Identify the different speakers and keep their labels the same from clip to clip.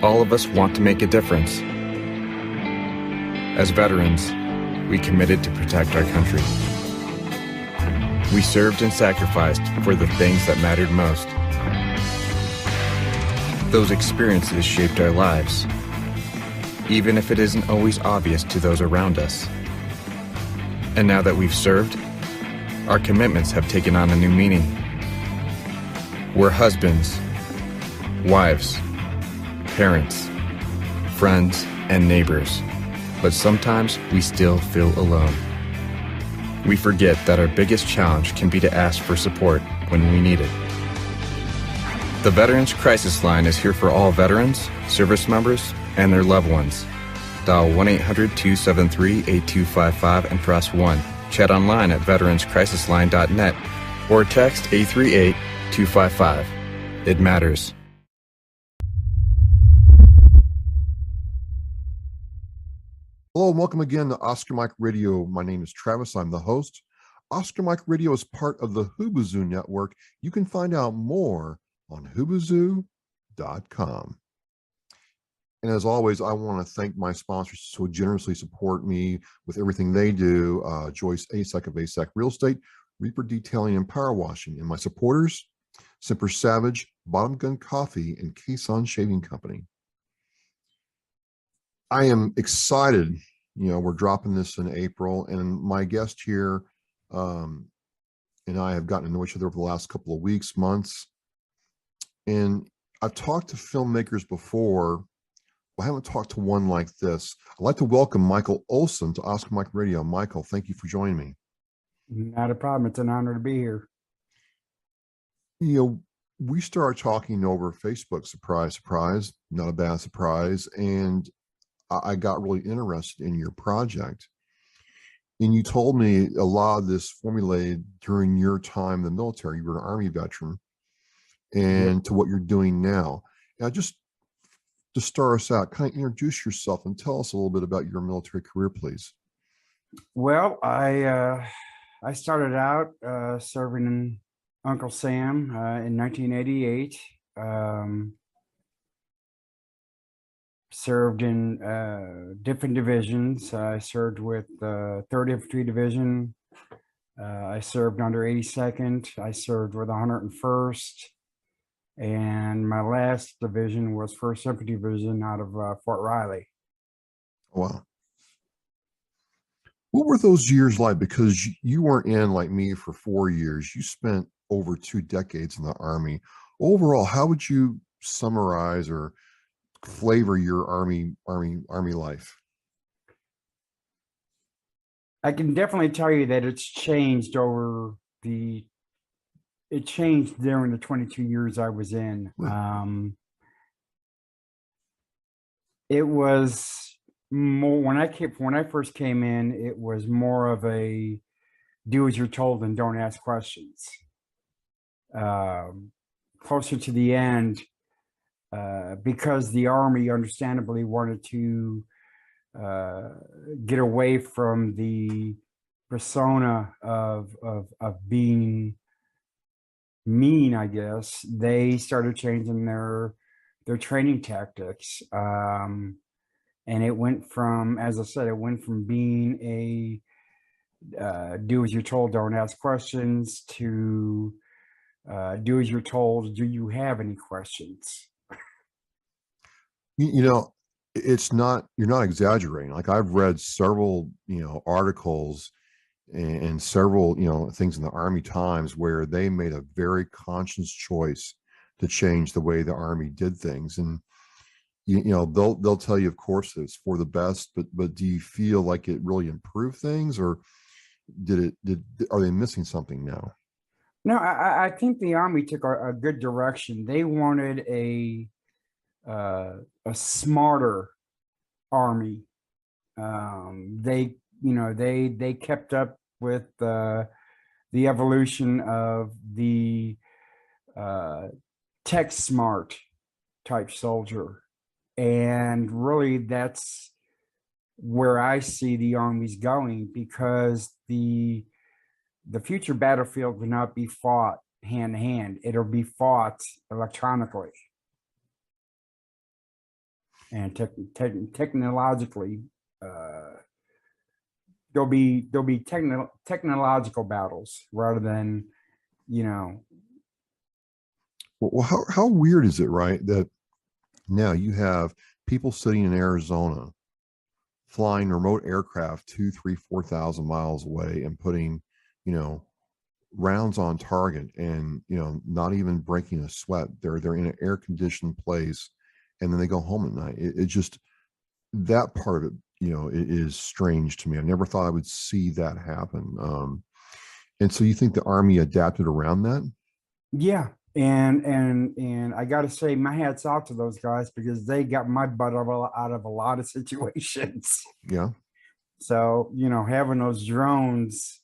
Speaker 1: All of us want to make a difference. As veterans, we committed to protect our country. We served and sacrificed for the things that mattered most. Those experiences shaped our lives, even if it isn't always obvious to those around us. And now that we've served, our commitments have taken on a new meaning. We're husbands, wives, parents, friends, and neighbors, but sometimes we still feel alone. We forget that our biggest challenge can be to ask for support when we need it. The Veterans Crisis Line is here for all veterans, service members, and their loved ones. Dial 1-800-273-8255 and press 1. Chat online at veteranscrisisline.net or text 838-255. It matters.
Speaker 2: Hello and welcome again to Oscar Mike Radio. My name is Travis. I'm the host. Oscar Mike Radio is part of the Hoobazoo Network. You can find out more on hoobazoo.com. And as always, I want to thank my sponsors who generously support me with everything they do. Joyce ASEC of ASEC Real Estate, Reaper Detailing and Power Washing. And my supporters, Semper Savage, Bottom Gun Coffee, and Caisson Shaving Company. I am excited. We're dropping this in April, and my guest here and I have gotten to know each other over the last couple of weeks, months. And I've talked to filmmakers before. I haven't talked to one like this. I'd like to welcome Michael Olsen to Oscar Mike Radio. Michael, thank you for joining me.
Speaker 3: Not a problem. It's an honor to be here.
Speaker 2: We started talking over Facebook, surprise, surprise, not a bad surprise. And I got really interested in your project. And you told me a lot of this formulated during your time in the military. You were an Army veteran, and to what you're doing now. Now, just to start us out, kind of introduce yourself and tell us a little bit about your military career, please.
Speaker 3: Well, I started out serving in Uncle Sam in 1988. Served in different divisions. I served with 3rd Infantry Division. I served under 82nd. I served with 101st. And my last division was 1st Infantry Division out of Fort Riley.
Speaker 2: Wow. What were those years like? Because you weren't in like me for 4 years. You spent over 2 decades in the Army. Overall, how would you summarize or flavor your Army life?
Speaker 3: I can definitely tell you that it's changed it changed during the 22 years I was in. It was more when I first came in, it was more of a do as you're told and don't ask questions. Closer to the end, because the Army understandably wanted to get away from the persona of being mean, I guess, they started changing their training tactics. And it went from, as I said, being a do as you're told, don't ask questions, to do as you're told, do you have any questions?
Speaker 2: It's not, you're not exaggerating. Like, I've read several, articles and several, things in the Army Times where they made a very conscious choice to change the way the Army did things. And, they'll tell you, of course, that it's for the best, but do you feel like it really improved things, or are they missing something now?
Speaker 3: No, I think the Army took a good direction. They wanted a smarter Army. They kept up with the evolution of the tech smart type soldier, and really that's where I see the Army's going, because the future battlefield will not be fought hand to hand. It'll be fought electronically. and technologically, there'll be technological battles rather than, you know.
Speaker 2: Well, how weird is it, right, that now you have people sitting in Arizona flying remote aircraft 2, 3, 4,000 miles away and putting, you know, rounds on target, and not even breaking a sweat. They're in an air conditioned place, and then they go home at night. It just, that part of it, it is strange to me. I never thought I would see that happen. And so you think the Army adapted around that?
Speaker 3: Yeah, and I got to say, my hats off to those guys, because they got my butt out of a lot of situations.
Speaker 2: Yeah.
Speaker 3: So having those drones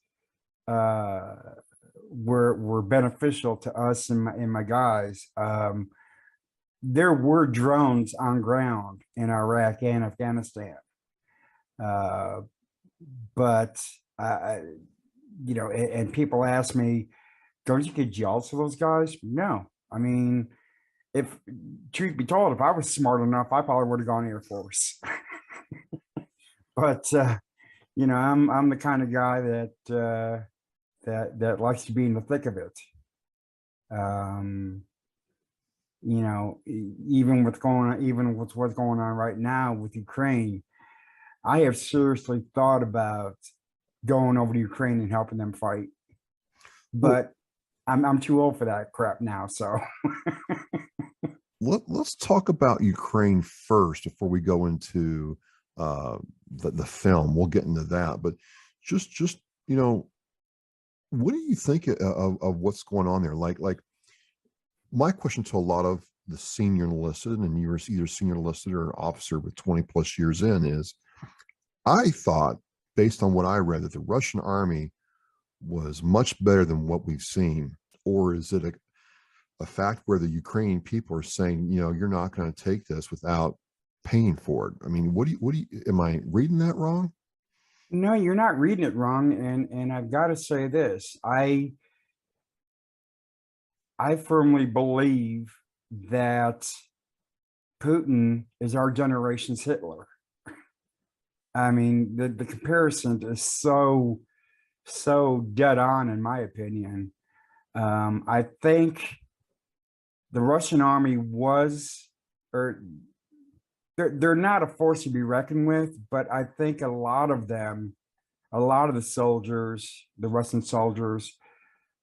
Speaker 3: were beneficial to us and my guys. There were drones on ground in Iraq and Afghanistan, but and people ask me, don't you get jealous of those guys? No. I mean, if truth be told, if I was smart enough, I probably would have gone Air Force. But I'm the kind of guy that likes to be in the thick of it. Even with what's going on right now with Ukraine, I have seriously thought about going over to Ukraine and helping them fight. But I'm too old for that crap now. So
Speaker 2: let's talk about Ukraine first before we go into the film. We'll get into that, but just what do you think of what's going on there? Like my question to a lot of the senior enlisted, and you were either senior enlisted or officer with 20 plus years in, is I thought, based on what I read, that the Russian army was much better than what we've seen. Or is it a fact where the Ukrainian people are saying, you're not going to take this without paying for it? I mean, what do you, am I reading that wrong?
Speaker 3: No, you're not reading it wrong. And I've got to say this, I firmly believe that Putin is our generation's Hitler. I mean, the comparison is so dead on, in my opinion. I think the Russian army they're not a force to be reckoned with, but I think a lot of the soldiers, the Russian soldiers,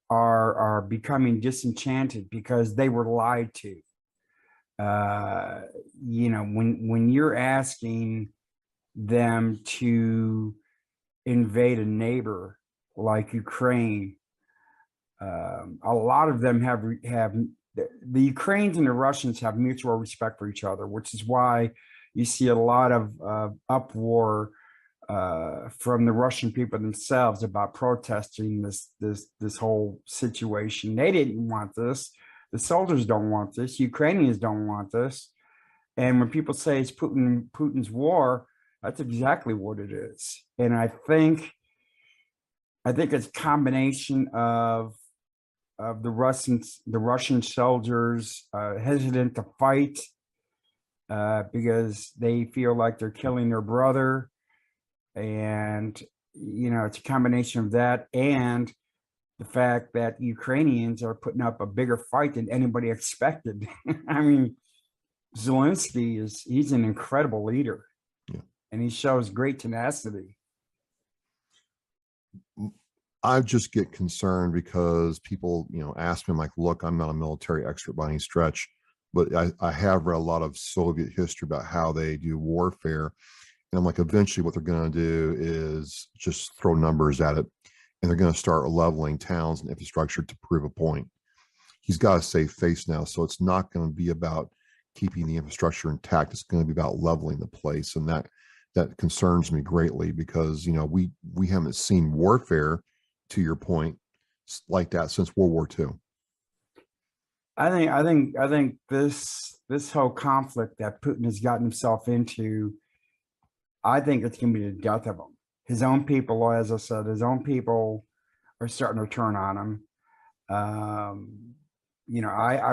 Speaker 3: are becoming disenchanted because they were lied to. When you're asking them to invade a neighbor like Ukraine, a lot of them have the Ukrainians and the Russians have mutual respect for each other, which is why you see a lot of uproar from the Russian people themselves about protesting this whole situation. They didn't want this. The soldiers don't want this. Ukrainians don't want this. And when people say it's Putin's war, that's exactly what it is. And I think it's a combination of the Russian soldiers hesitant to fight because they feel like they're killing their brother, and it's a combination of that and the fact that Ukrainians are putting up a bigger fight than anybody expected. I mean, Zelensky he's an incredible leader,
Speaker 2: yeah,
Speaker 3: and he shows great tenacity.
Speaker 2: I just get concerned because people, ask me, I'm like, look, I'm not a military expert by any stretch, but I have read a lot of Soviet history about how they do warfare. And I'm like, eventually what they're going to do is just throw numbers at it, and they're going to start leveling towns and infrastructure to prove a point. He's got to save face now. So it's not going to be about keeping the infrastructure intact. It's going to be about leveling the place. And that concerns me greatly because, we haven't seen warfare, to your point, like that since World War II.
Speaker 3: I think this whole conflict that Putin has gotten himself into, I think it's going to be the death of him. His own people, as I said, are starting to turn on him. I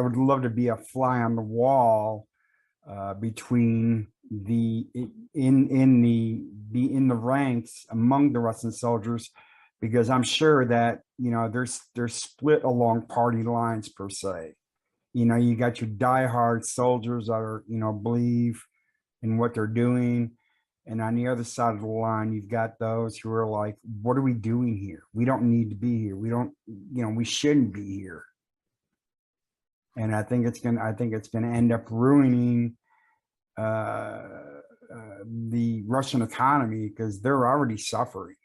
Speaker 3: would love to be a fly on the wall between the in the ranks among the Russian soldiers, because I'm sure that, you know, they're split along party lines per se. You know, you got your diehard soldiers that are, you know, believe in what they're doing. And on the other side of the line, you've got those who are like, what are we doing here? We don't need to be here. We don't, you know, we shouldn't be here. And I think it's gonna end up ruining the Russian economy, because they're already suffering.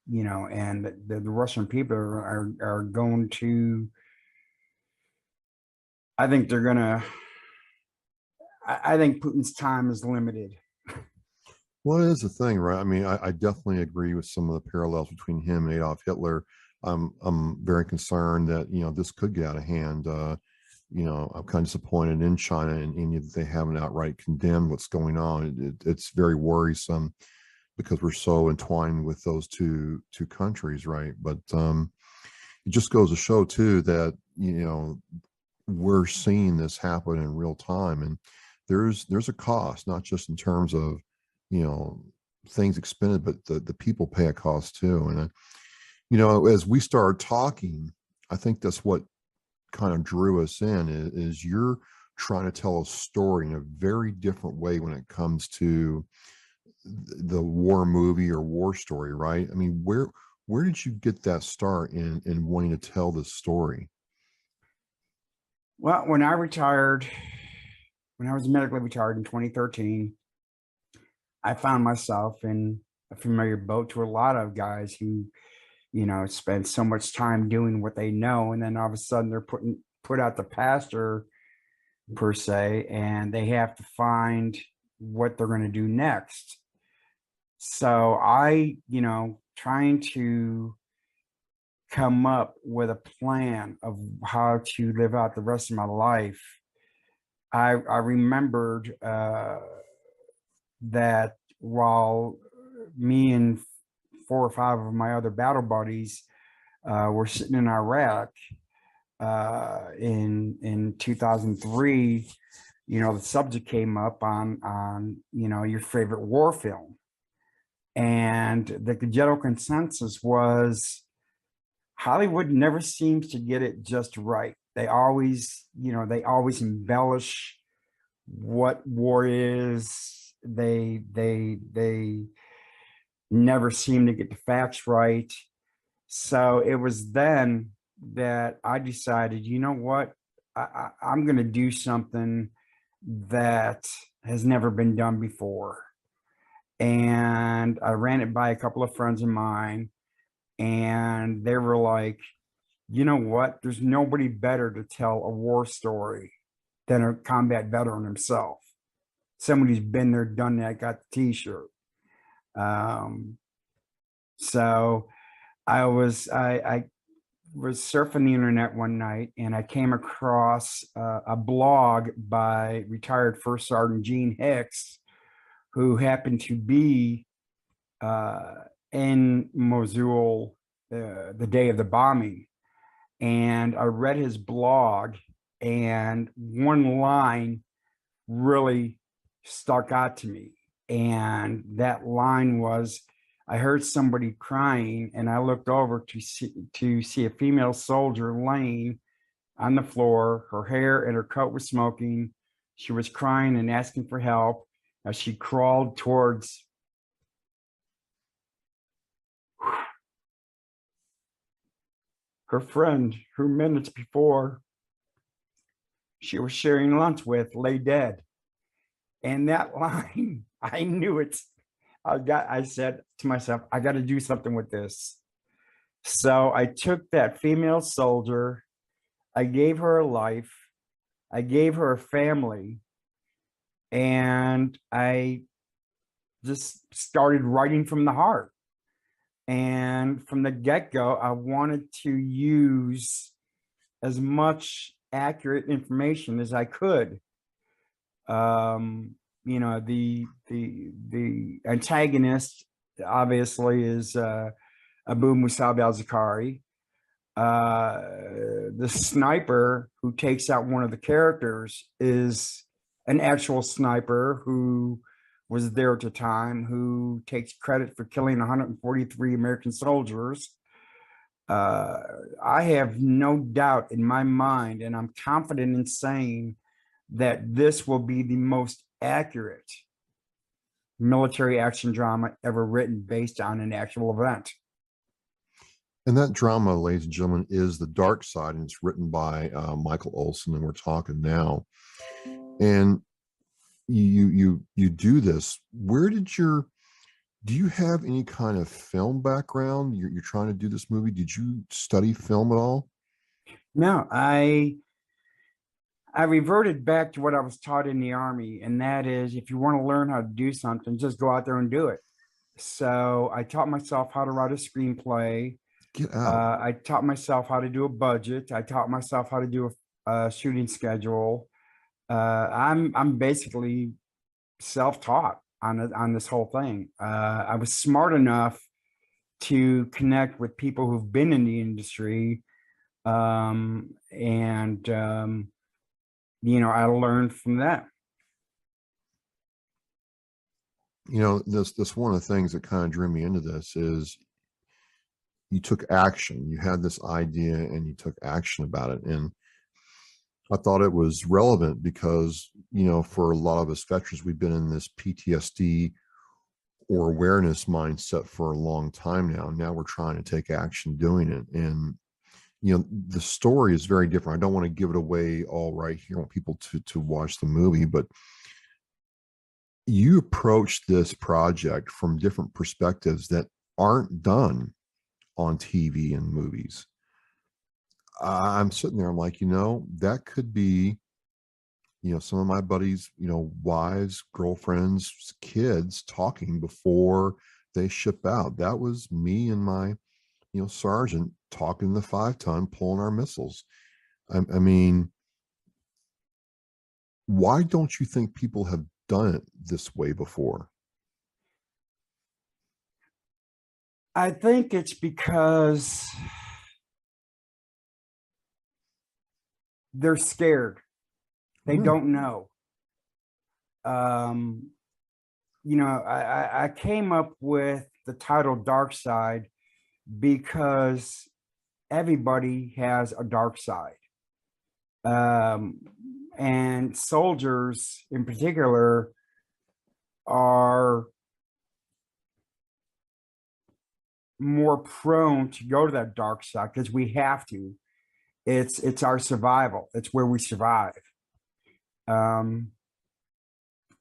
Speaker 3: You know, and the Russian people are going to, I think they're gonna, I think Putin's time is limited.
Speaker 2: Well, it is the thing, right? I mean, I definitely agree with some of the parallels between him and Adolf Hitler. I'm very concerned that, you know, this could get out of hand. You know, I'm kind of disappointed in China and India that they haven't outright condemned what's going on. It's very worrisome because we're so entwined with those two countries, right? But it just goes to show too that, you know, we're seeing this happen in real time, and there's a cost, not just in terms of, you know, things expended, but the people pay a cost too. And you know, as we started talking, I think that's what kind of drew us in, is you're trying to tell a story in a very different way when it comes to the war movie or war story, right? I mean, where did you get that start in wanting to tell this story?
Speaker 3: Well, when I retired, when I was medically retired in 2013, I found myself in a familiar boat to a lot of guys who, you know, spend so much time doing what they know, and then all of a sudden they're put out the pasture per se, and they have to find what they're going to do next. So I, you know, trying to come up with a plan of how to live out the rest of my life, I remembered that while me and 4 or 5 of my other battle buddies were sitting in Iraq in 2003, you know, the subject came up on you know, your favorite war film, and the general consensus was Hollywood never seems to get it just right. They always, you know, they always embellish what war is. They never seem to get the facts right. So it was then that I decided, you know what, I'm going to do something that has never been done before. And I ran it by a couple of friends of mine, and they were like, you know what, there's nobody better to tell a war story than a combat veteran himself. Somebody who's been there, done that, got the t-shirt. So I was surfing the internet one night, and I came across a blog by retired First Sergeant Gene Hicks, who happened to be in Mosul the day of the bombing. And I read his blog, and one line really stuck out to me. And that line was, I heard somebody crying, and I looked over to see a female soldier laying on the floor. Her hair and her coat was smoking. She was crying and asking for help as she crawled towards her friend who minutes before she was sharing lunch with lay dead. And that line, I knew it. I said to myself, I got to do something with this. So I took that female soldier, I gave her a life, I gave her a family, and I just started writing from the heart. And from the get-go, I wanted to use as much accurate information as I could. You know, the antagonist obviously is Abu Musab al-Zakari. The sniper who takes out one of the characters is an actual sniper who was there at the time, who takes credit for killing 143 American soldiers. I have no doubt in my mind, and I'm confident in saying that this will be the most accurate military action drama ever written based on an actual event.
Speaker 2: And that drama, ladies and gentlemen, is The Dark Side, and it's written by Michael Olsen, and we're talking now. And you do this. Where did do you have any kind of film background? You're trying to do this movie. Did you study film at all?
Speaker 3: No, I reverted back to what I was taught in the Army, and that is, if you want to learn how to do something, just go out there and do it. So I taught myself how to write a screenplay.
Speaker 2: Get out.
Speaker 3: I taught myself how to do a budget. I taught myself how to do a shooting schedule. I'm basically self-taught on this whole thing. I was smart enough to connect with people who've been in the industry, and I learned from that.
Speaker 2: This one of the things that kind of drew me into this is you took action. You had this idea and you took action about it. And I thought it was relevant because, for a lot of us veterans, we've been in this PTSD or awareness mindset for a long time now. Now we're trying to take action doing it. And, the story is very different. I don't want to give it away all right here. I want people to watch the movie, but you approach this project from different perspectives that aren't done on TV and movies. I'm sitting there, I'm like, that could be, some of my buddies, wives, girlfriends, kids talking before they ship out. That was me and my, sergeant talking the 5-ton, pulling our missiles. I mean, why don't you think people have done it this way before?
Speaker 3: I think it's because they're scared. They don't know. I came up with the title Darkside because everybody has a dark side. And soldiers in particular are more prone to go to that dark side because we have to. It's our survival. It's where we survive.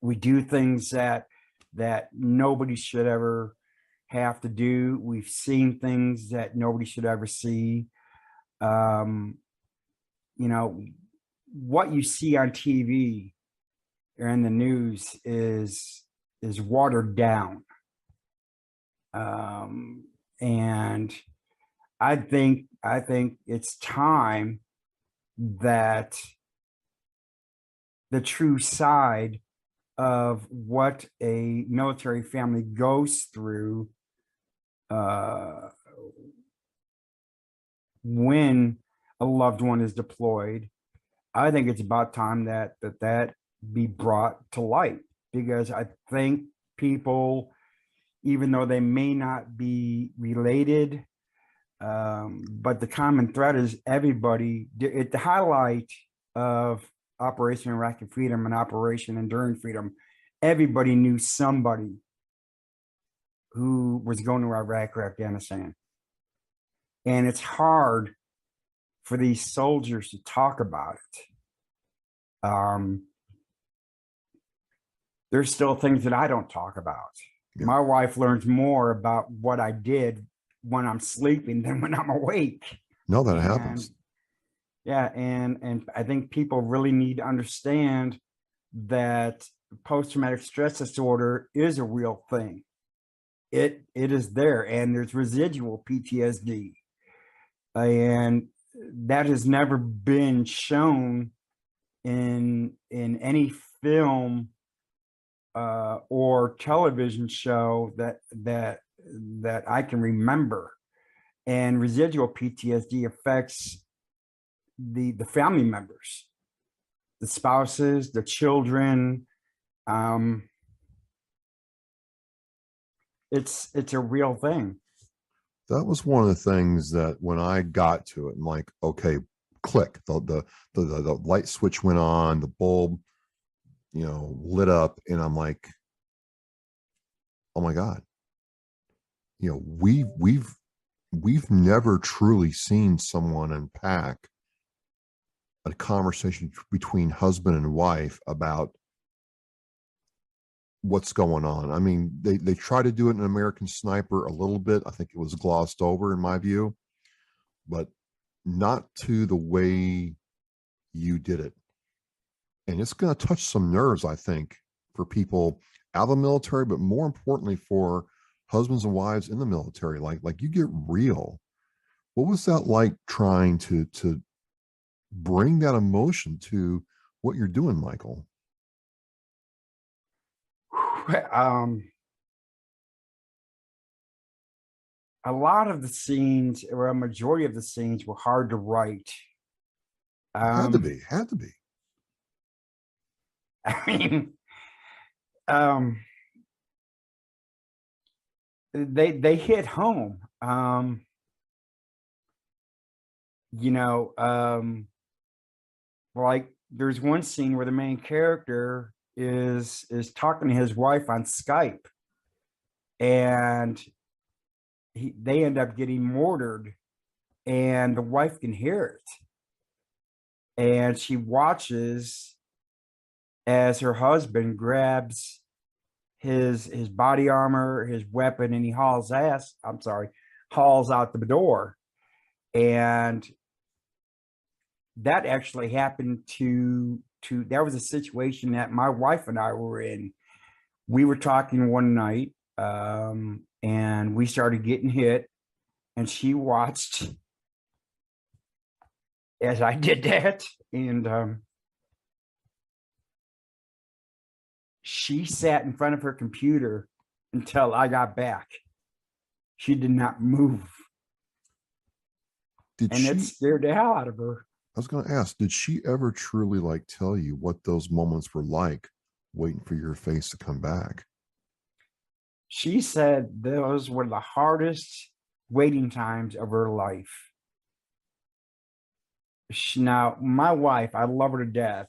Speaker 3: We do things that nobody should ever have to do. We've seen things that nobody should ever see. What you see on TV or in the news is watered down. And I think it's time that the true side of what a military family goes through when a loved one is deployed, I think it's about time that be brought to light, because I think people, even though they may not be related, but the common thread is everybody. At the highlight of Operation Iraqi Freedom and Operation Enduring Freedom, everybody knew somebody who was going to Iraq or Afghanistan. And it's hard for these soldiers to talk about it. There's still things that I don't talk about. Yeah. My wife learns more about what I did when I'm sleeping than when I'm awake.
Speaker 2: No, that happens.
Speaker 3: Yeah, and I think people really need to understand that post-traumatic stress disorder is a real thing. It is there, and there's residual PTSD, and that has never been shown in any film or television show that I can remember. And residual PTSD affects the family members. the spouses, the children. It's a real thing.
Speaker 2: That was one of the things that when I got to it, I'm like, okay, click. The light switch went on, the bulb, lit up, and I'm like, oh my God. We've never truly seen someone unpack a conversation between husband and wife about what's going on. I mean, they try to do it in American Sniper a little bit. I think it was glossed over in my view, but not to the way you did it. And it's going to touch some nerves, I think, for people out of the military, but more importantly for husbands and wives in the military. Like you get real. What was that like trying to bring that emotion to what you're doing, Michael?
Speaker 3: A lot of the scenes, or a majority of the scenes, were hard to write.
Speaker 2: Had to be.
Speaker 3: I mean, they hit home. Like there's one scene where the main character is talking to his wife on Skype, and they end up getting mortared, and the wife can hear it, and she watches as her husband grabs his body armor, his weapon, and he hauls out the door. And that actually happened to that was a situation that my wife and I were in. We were talking one night, and we started getting hit, and she watched as I did that, and she sat in front of her computer until I got back. She did not move. It scared the hell out of her.
Speaker 2: I was going to ask, did she ever truly tell you what those moments were like, waiting for your face to come back?
Speaker 3: She said those were the hardest waiting times of her life. Now, my wife, I love her to death.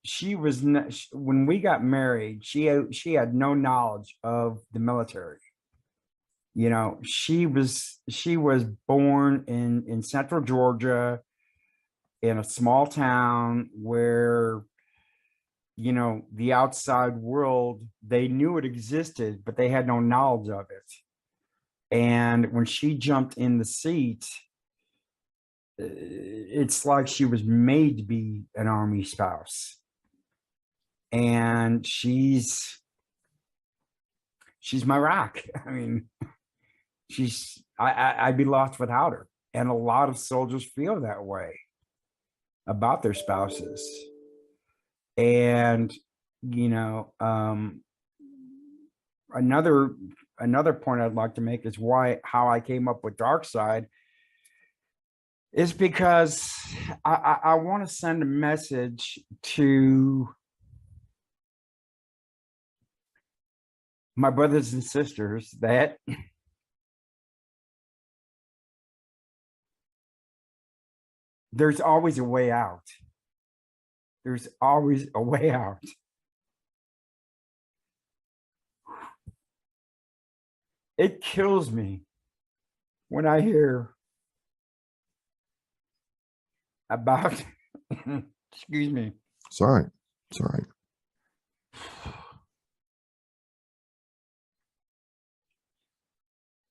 Speaker 3: She was when we got married, she had no knowledge of the military. She was born in central Georgia, in a small town where the outside world, they knew it existed, but they had no knowledge of it. And when she jumped in the seat, it's like she was made to be an Army spouse. And she's my rock. I mean, I'd be lost without her. And a lot of soldiers feel that way about their spouses. And another point I'd like to make is how I came up with Darkside is because I want to send a message to my brothers and sisters that there's always a way out. There's always a way out. It kills me when I hear about, excuse me.
Speaker 2: Sorry.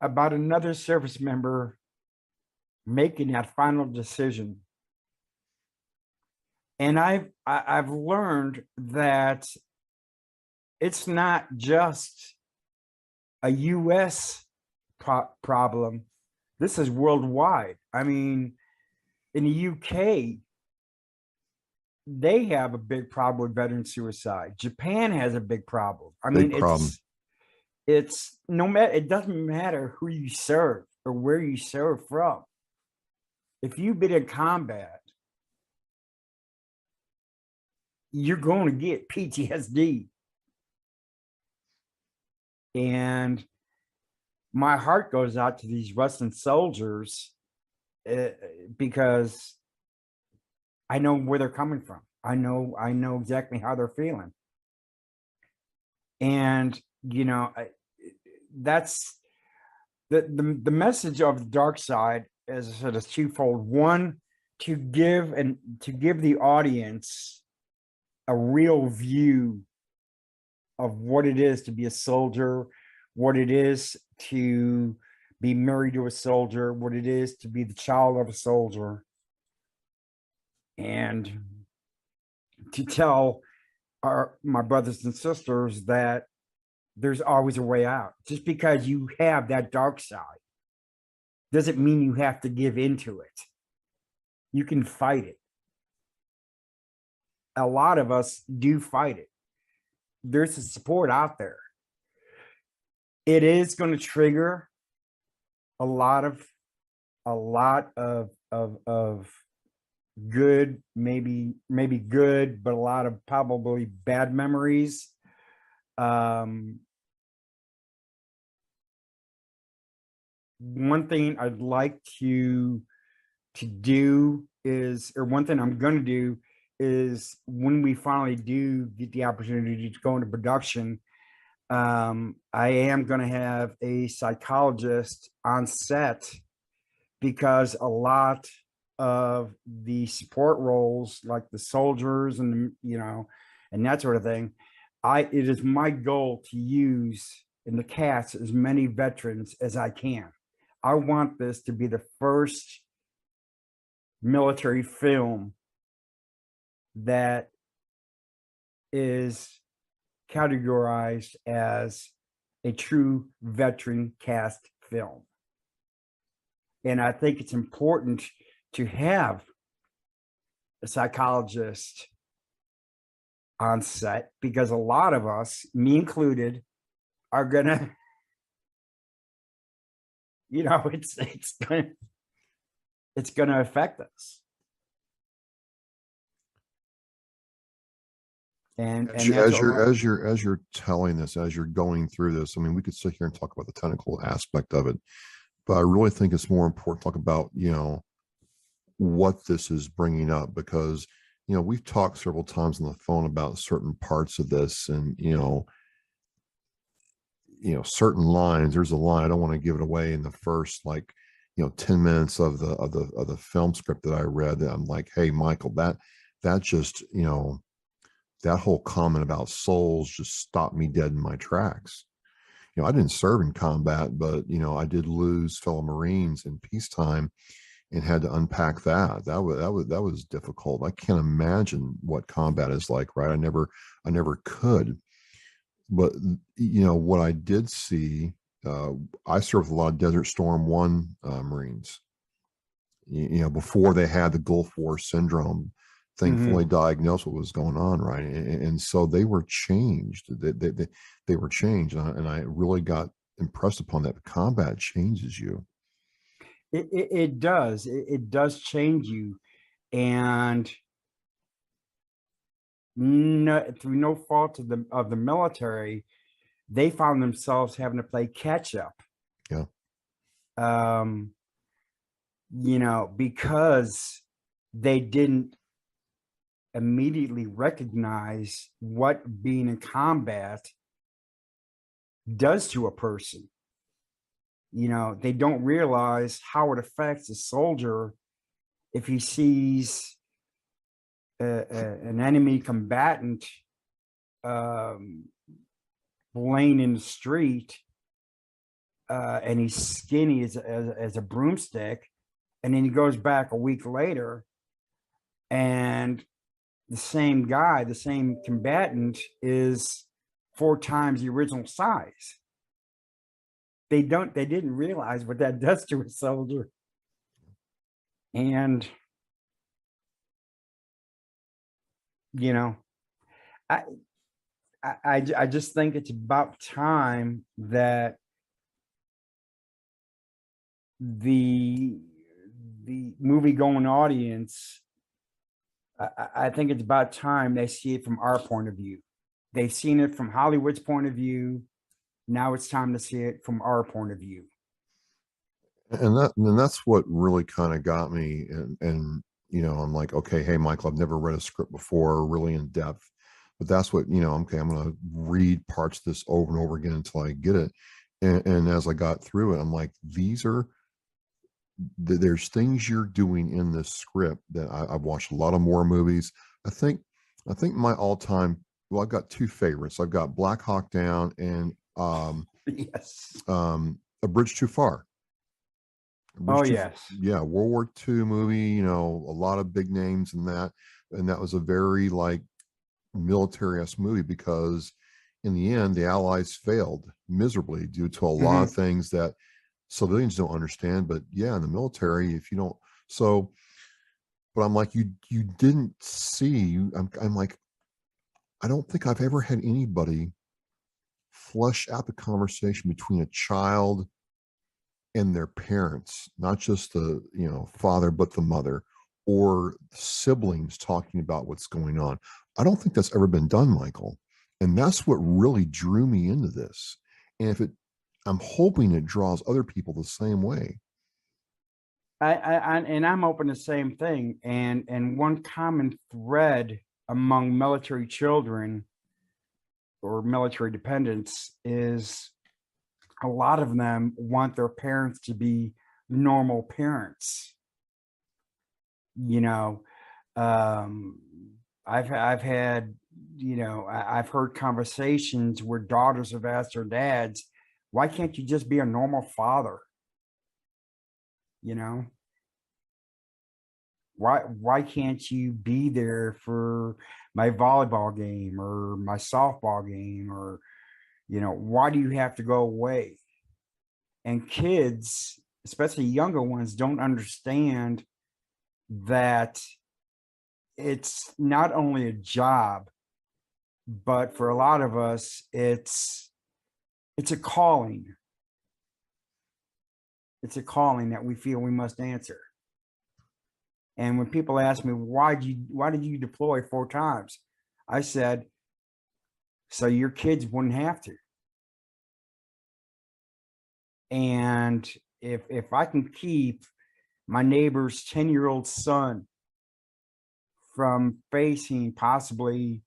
Speaker 3: About another service member making that final decision. And I've learned that it's not just a US problem. This is worldwide. I mean, in the UK, they have a big problem with veteran suicide. Japan has a big problem. I mean, it's no matter, it doesn't matter who you serve or where you serve from. If you've been in combat, you're going to get PTSD. And my heart goes out to these Russian soldiers because I know where they're coming from. I know exactly how they're feeling. And, you know, that's the message of the dark side, as I said, is twofold. One, to give the audience a real view of what it is to be a soldier, what it is to be married to a soldier, what it is to be the child of a soldier, and to tell my brothers and sisters that there's always a way out. Just because you have that dark side doesn't mean you have to give into it. You can fight it. A lot of us do fight it. There's a support out there. It is going to trigger a lot of good, maybe good, but a lot of probably bad memories. One thing I'd like to do is, or one thing I'm going to do is, when we finally do get the opportunity to go into production, I am going to have a psychologist on set, because a lot of the support roles, like the soldiers and, you know, and that sort of thing, it is my goal to use in the cast as many veterans as I can. I want this to be the first military film that is categorized as a true veteran cast film. And I think it's important to have a psychologist on set, because a lot of us, me included, are gonna, you know, it's gonna affect us. And
Speaker 2: as you're telling this, as you're going through this, I mean, we could sit here and talk about the technical aspect of it, but I really think it's more important to talk about, you know, what this is bringing up, because, you know, we've talked several times on the phone about certain parts of this, and, you know, certain lines. There's a line, I don't want to give it away, in the first, like, you know, 10 minutes of the film script that I read, that I'm like, hey, Michael, that just, you know, that whole comment about souls just stopped me dead in my tracks. You know, I didn't serve in combat, but, you know, I did lose fellow Marines in peacetime and had to unpack that. That was difficult. I can't imagine what combat is like, right? I never could. But, you know, what I did see, I served with a lot of Desert Storm 1 Marines, you know, before they had the Gulf War syndrome thing fully diagnosed what was going on, right? And so they were changed. They were changed, and I really got impressed upon that. Combat changes you.
Speaker 3: It does. It does change you, and through no fault of the military, they found themselves having to play catch up.
Speaker 2: Yeah.
Speaker 3: You know, because they didn't immediately recognize what being in combat does to a person. You know, they don't realize how it affects a soldier if he sees an enemy combatant laying in the street, and he's skinny as a broomstick, and then he goes back a week later, and the same guy, the same combatant, is 4 times the original size. They didn't realize what that does to a soldier. And, you know, I just think it's about time that the movie going audience I think it's about time they see it from our point of view. They've seen it from Hollywood's point of view. Now it's time to see it from our point of view.
Speaker 2: And that's what really kind of got me. And you know, I'm like, okay, hey, Michael, I've never read a script before, really in depth, but that's what, you know, okay, I'm going to read parts of this over and over again until I get it. And as I got through it, I'm like, there's things you're doing in this script that I've watched a lot of more movies. I think my all-time, well, I've got two favorites. I've got Black Hawk Down and
Speaker 3: Yes.
Speaker 2: A Bridge Too Far.
Speaker 3: Oh, yes.
Speaker 2: Yeah, World War II movie, you know, a lot of big names in that. And that was a very like military-esque movie because in the end, the Allies failed miserably due to a lot of things that civilians don't understand. But yeah, in the military, if you don't, so, but I'm like, you didn't see, I'm like, I don't think I've ever had anybody flush out the conversation between a child and their parents, not just the, you know, father, but the mother or siblings talking about what's going on. I don't think that's ever been done, Michael. And that's what really drew me into this. And if it, I'm hoping it draws other people the same way.
Speaker 3: And I'm hoping the same thing. And one common thread among military children or military dependents is a lot of them want their parents to be normal parents. You know, I've had, you know, I've heard conversations where daughters have asked their dads, why can't you just be a normal father? You know, why can't you be there for my volleyball game or my softball game, or, you know, why do you have to go away? And kids, especially younger ones, don't understand that it's not only a job, but for a lot of us, it's a calling. It's a calling that we feel we must answer. And when people ask me, why did you deploy 4 times? I said, so your kids wouldn't have to. And if I can keep my neighbor's 10-year-old son from facing possibly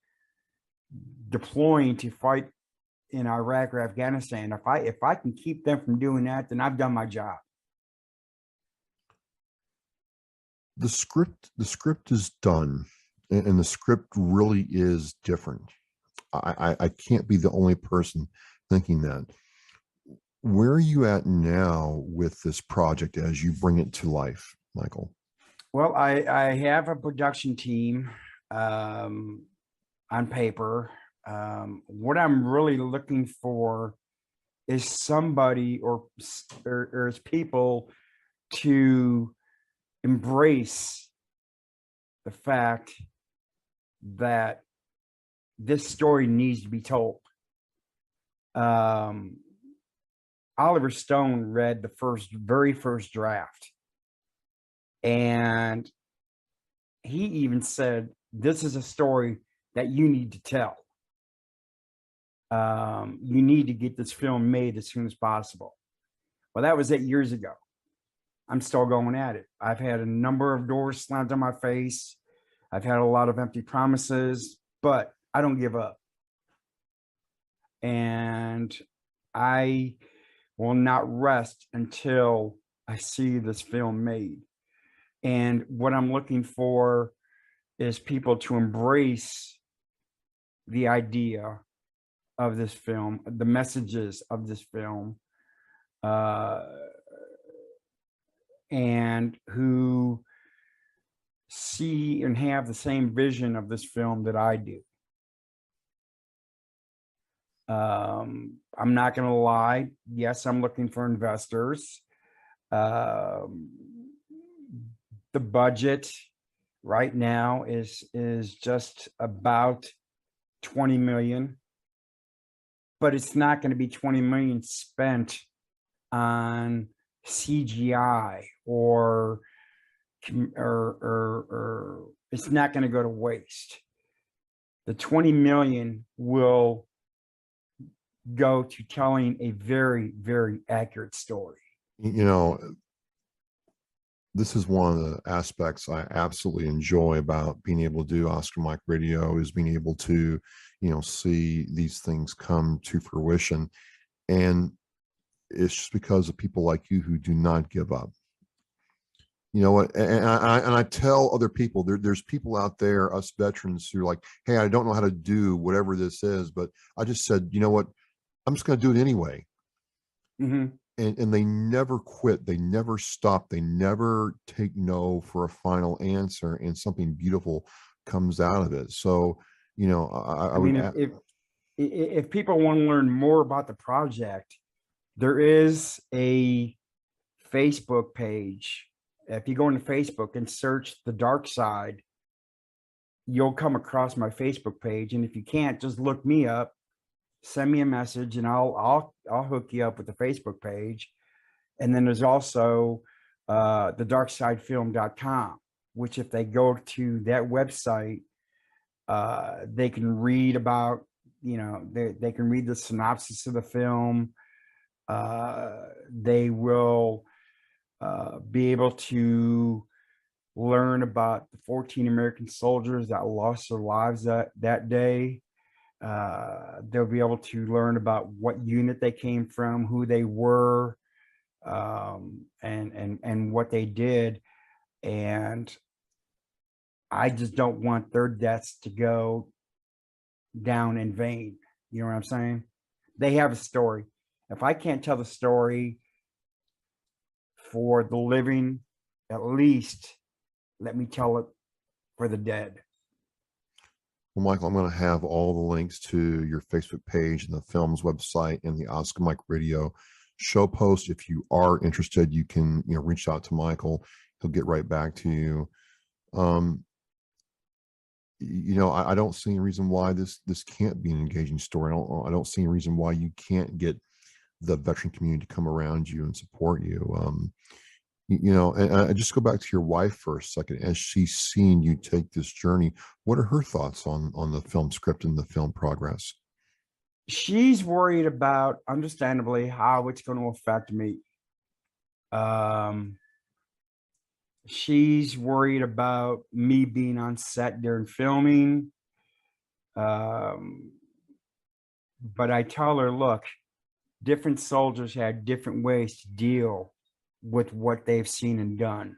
Speaker 3: deploying to fight in Iraq or Afghanistan, if I can keep them from doing that, then I've done my job.
Speaker 2: The script is done, and the script really is different. I can't be the only person thinking that. Where are you at now with this project as you bring it to life, Michael?
Speaker 3: Well, I have a production team on paper. What I'm really looking for is somebody or is people to embrace the fact that this story needs to be told. Oliver Stone read the very first draft, and he even said, this is a story that you need to tell. You need to get this film made as soon as possible. Well, that was 8 years ago. I'm still going at it. I've had a number of doors slammed on my face. I've had a lot of empty promises, but I don't give up. And I will not rest until I see this film made. And what I'm looking for is people to embrace the idea of this film, the messages of this film, and who see and have the same vision of this film that I do. I'm not going to lie. Yes, I'm looking for investors. The budget right now is just about 20 million, but it's not going to be 20 million spent on CGI or or it's not going to go to waste. The 20 million will go to telling a very, very accurate story.
Speaker 2: You know, this is one of the aspects I absolutely enjoy about being able to do Oscar Mike Radio, is being able to, you know, see these things come to fruition. And it's just because of people like you who do not give up. You know what? And I tell other people, there's people out there, us veterans, who are like, hey, I don't know how to do whatever this is, but I just said, you know what? I'm just going to do it anyway.
Speaker 3: Mm-hmm.
Speaker 2: And they never quit. They never stop. They never take no for a final answer, and something beautiful comes out of it. So, you know,
Speaker 3: I mean, if people want to learn more about the project, there is a Facebook page. If you go into Facebook and search the Darkside, you'll come across my Facebook page. And if you can't, just look me up, send me a message, and I'll hook you up with the Facebook page. And then there's also the darksidefilm.com, which if they go to that website, they can read about, you know, they can read the synopsis of the film. They will be able to learn about the 14 American soldiers that lost their lives that day. They'll be able to learn about what unit they came from, who they were, and what they did. And I just don't want their deaths to go down in vain. You know what I'm saying? They have a story. If I can't tell the story for the living, at least let me tell it for the dead.
Speaker 2: Well, Michael, I'm going to have all the links to your Facebook page and the film's website and the Oscar Mike Radio show post. If you are interested, you can, you know, reach out to Michael. He'll get right back to you. You know, I don't see any reason why this can't be an engaging story. I don't see any reason why you can't get the veteran community to come around you and support you. You know, and I just go back to your wife for a second. As she's seen you take this journey, what are her thoughts on the film script and the film progress?
Speaker 3: She's worried about, understandably, how it's going to affect me. She's worried about me being on set during filming. But I tell her, look, different soldiers had different ways to deal with what they've seen and done.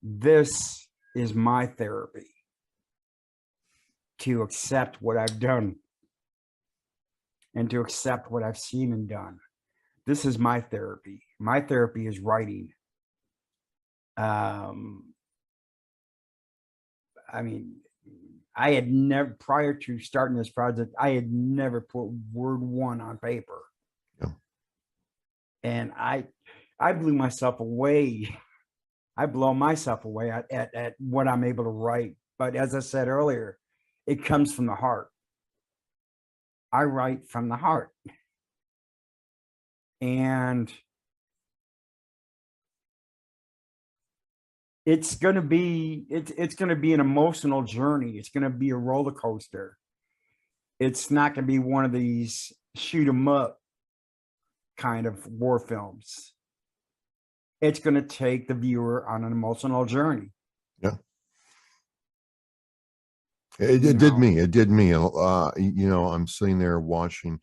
Speaker 3: This is my therapy, to accept what I've done and to accept what I've seen and done. This is my therapy. My therapy is writing. I mean, I had never, prior to starting this project, I had never put word one on paper.
Speaker 2: Yeah.
Speaker 3: And I blew myself away. I blow myself away at what I'm able to write. But as I said earlier, it comes from the heart. I write from the heart. And it's going to be an emotional journey. It's going to be a roller coaster. It's not going to be one of these shoot 'em up kind of war films. It's going to take the viewer on an emotional journey.
Speaker 2: Yeah. It did me. It did me. You know, I'm sitting there watching,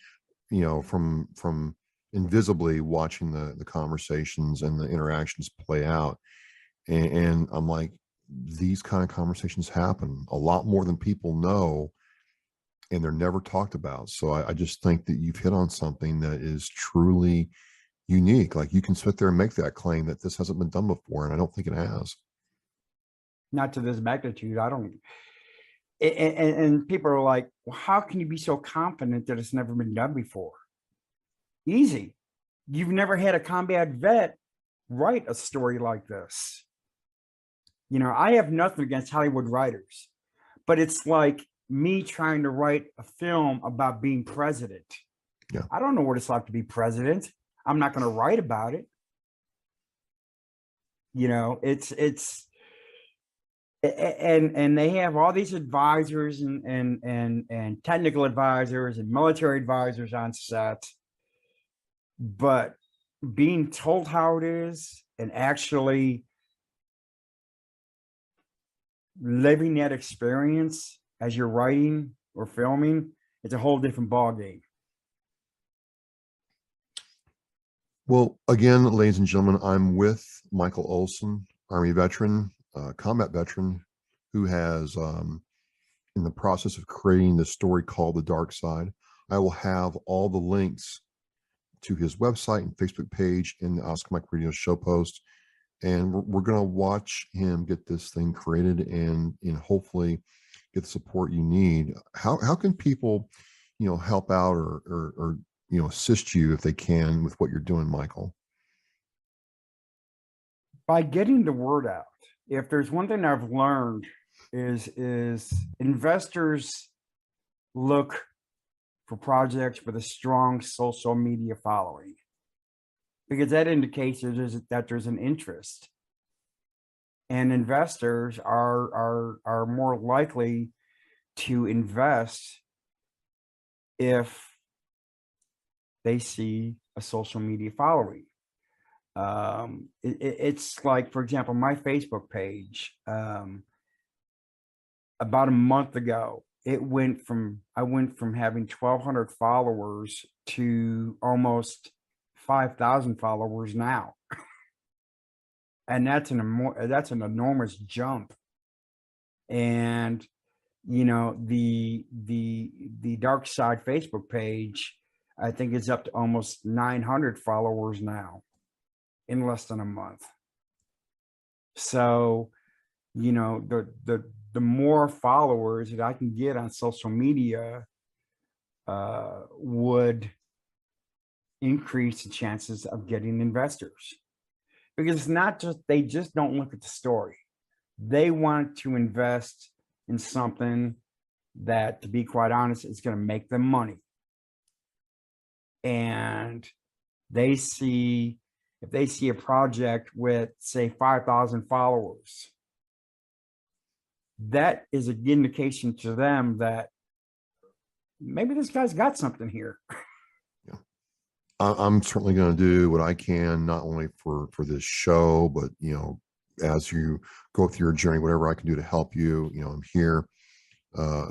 Speaker 2: you know, from invisibly watching the conversations and the interactions play out. And I'm like, these kind of conversations happen a lot more than people know, and they're never talked about. So I just think that you've hit on something that is truly unique. Like, you can sit there and make that claim that this hasn't been done before, and I don't think it has.
Speaker 3: Not to this magnitude. I don't. And people are like, well, how can you be so confident that it's never been done before? Easy. You've never had a combat vet write a story like this. You know, I have nothing against Hollywood writers, but it's like me trying to write a film about being president.
Speaker 2: Yeah.
Speaker 3: I don't know what it's like to be president. I'm not going to write about it. And they have all these advisors and technical advisors and military advisors on set, but being told how it is and actually living that experience as you're writing or filming, it's a whole different ballgame.
Speaker 2: Well, again, ladies and gentlemen, I'm with Michael Olsen, Army veteran, combat veteran, who has in the process of creating the story called The Dark Side. I will have all the links to his website and Facebook page in the Ask Mike Radio show post. And we're going to watch him get this thing created and hopefully get the support you need. How can people, help out or assist you if they can with what you're doing, Michael?
Speaker 3: By getting the word out. If there's one thing I've learned is investors look for projects with a strong social media following, because that indicates that there's an interest, and investors are more likely to invest if they see a social media following. It's like, for example, my Facebook page, about a month ago, I went from having 1,200 followers to almost 5,000 followers now. And that's an enormous jump. And, the Darkside Facebook page, I think it's up to almost 900 followers now in less than a month. So, the more followers that I can get on social media would increase the chances of getting investors, because it's not just, they just don't look at the story. They want to invest in something that, to be quite honest, is going to make them money. And if they see a project with, say, 5,000 followers, that is an indication to them that maybe this guy's got something here.
Speaker 2: Yeah. I'm certainly going to do what I can, not only for this show, but, as you go through your journey, whatever I can do to help you, I'm here.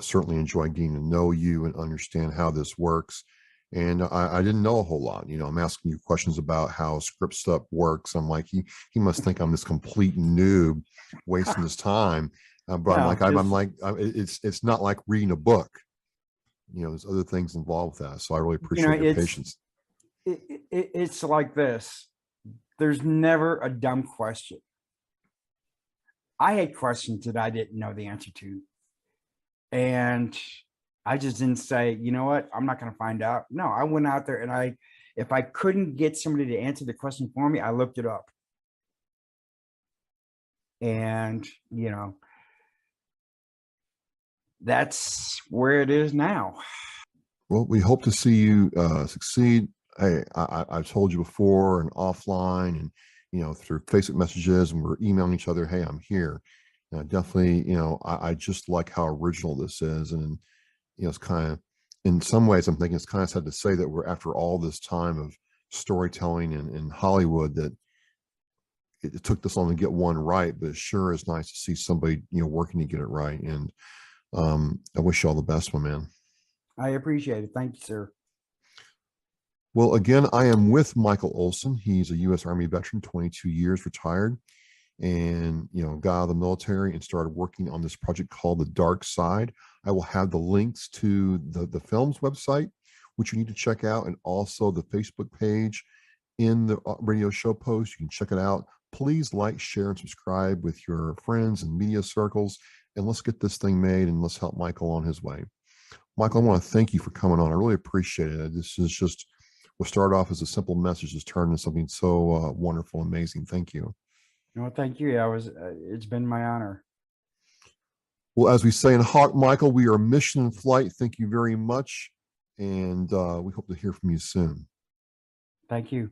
Speaker 2: Certainly enjoy getting to know you and understand how this works. And I didn't know a whole lot. I'm asking you questions about how script stuff works. I'm like, he must think I'm this complete noob wasting his time. But it's not like reading a book. There's other things involved with that. So I really appreciate your patience.
Speaker 3: It's like this. There's never a dumb question. I had questions that I didn't know the answer to. And I just didn't say, you know what, I'm not going to find out. No, I went out there and if I couldn't get somebody to answer the question for me, I looked it up. And, that's where it is now.
Speaker 2: Well, we hope to see you succeed. Hey, I've told you before and offline and, through Facebook messages, and we're emailing each other. Hey, I'm here. Definitely, I just like how original this is. And, it's kind of, in some ways, I'm thinking it's kind of sad to say that we're, after all this time of storytelling in Hollywood, that it took this long to get one right, but it sure is nice to see somebody, working to get it right. And I wish you all the best, my man.
Speaker 3: I appreciate it. Thank you, sir.
Speaker 2: Well, again, I am with Michael Olsen. He's a U.S. Army veteran, 22 years, retired, and, got out of the military and started working on this project called The Dark Side. I will have the links to the film's website, which you need to check out, and also the Facebook page in the radio show post. You can check it out. Please like, share, and subscribe with your friends and media circles, and let's get this thing made, and let's help Michael on his way. Michael, I want to thank you for coming on. I really appreciate it. This is just, we'll start off as a simple message, has turned into something so wonderful, amazing. Thank you.
Speaker 3: No, thank you. It's been my honor.
Speaker 2: Well, as we say in Hawk, Michael, we are mission in flight. Thank you very much. And we hope to hear from you soon.
Speaker 3: Thank you.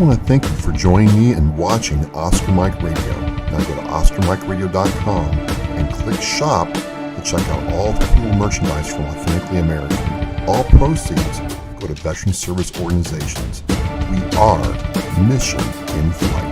Speaker 2: want to thank you for joining me and watching Oscar Mike Radio. Now go to OscarMikeRadio.com and click Shop to check out all the cool merchandise from Authentically American. All proceeds go to veteran service organizations. We are Mission in Flight.